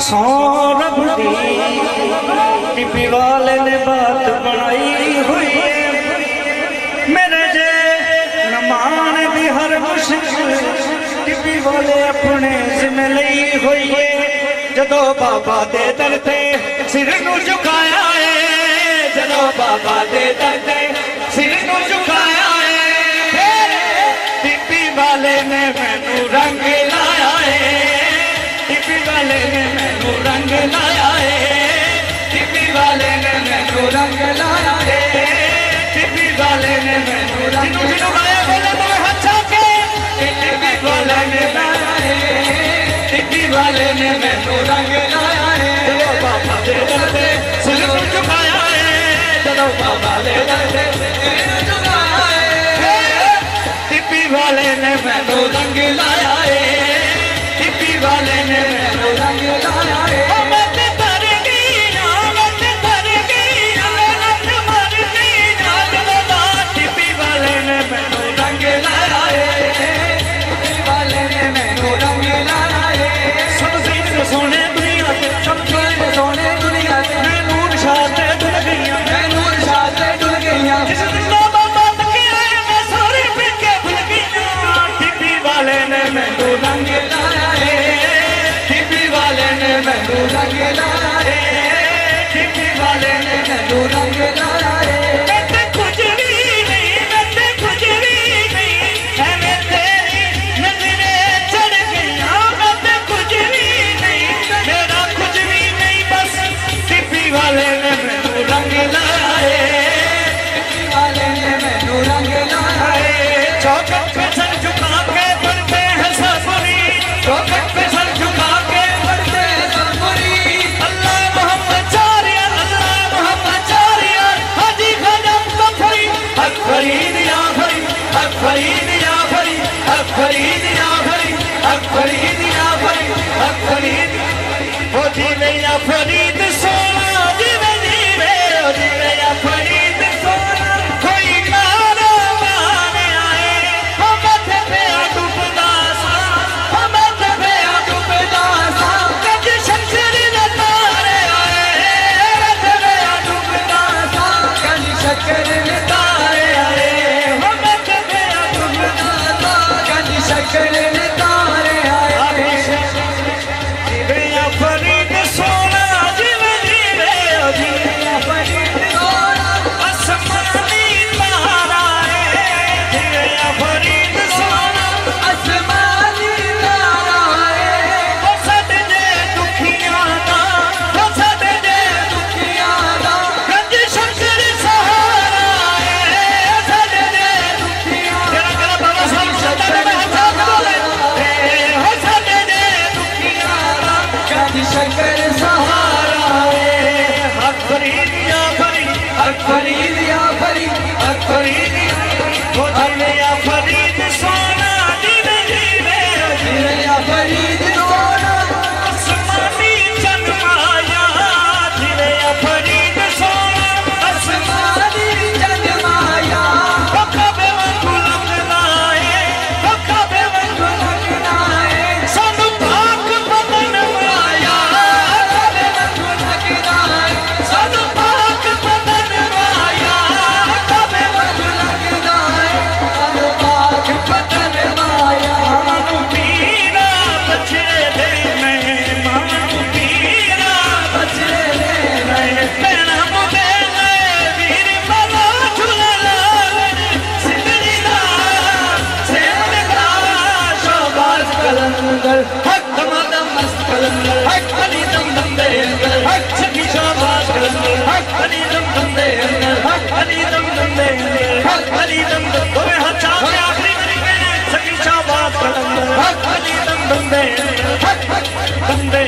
सौरभ दी टिपी वाले ने बात बनाई हुई है मेरे जे नमान दी हर मुश्किल टिपी वाले अपने जिम्मे लई हुई है। जदों बाबा दे दर ते सिर नू झुकाया है, जदों बाबा दे दर ते सिर नू झुकाया है, टिपी वाले ने मैनू रंग लाया है, टिपी वाले ने मैनू रंग लाया है, टिपी वाले ने मैनू रंग लाया है, टिपी वाले ने मैनू रंग लाया बोले तो हंसा के टिपी वाले ने लाया है, टिपी वाले ने मैनू रंग लाया है। जदों बाबा दे दर ते सिर नू झुकाया है, जदों बाबा दे दर ते सिर नू झुकाया है, टिपी वाले ने मैनू रंग लाया है, टिपी वाले ने मैनू रंग लाया है। फरीद सोना जीवे जीवे जीवे या फरीद सोना कोई मारो माने आए हम मथे पे डूबदा सा, हम मथे पे डूबदा सा, कज शक्कर ने तारे आए, मथे पे डूबदा सा, कज शक्कर ने तारे आए, हम मथे पे डूबदा सा, कज शक्कर ने तारे आए। जीवे या फरीद बंदे बंदे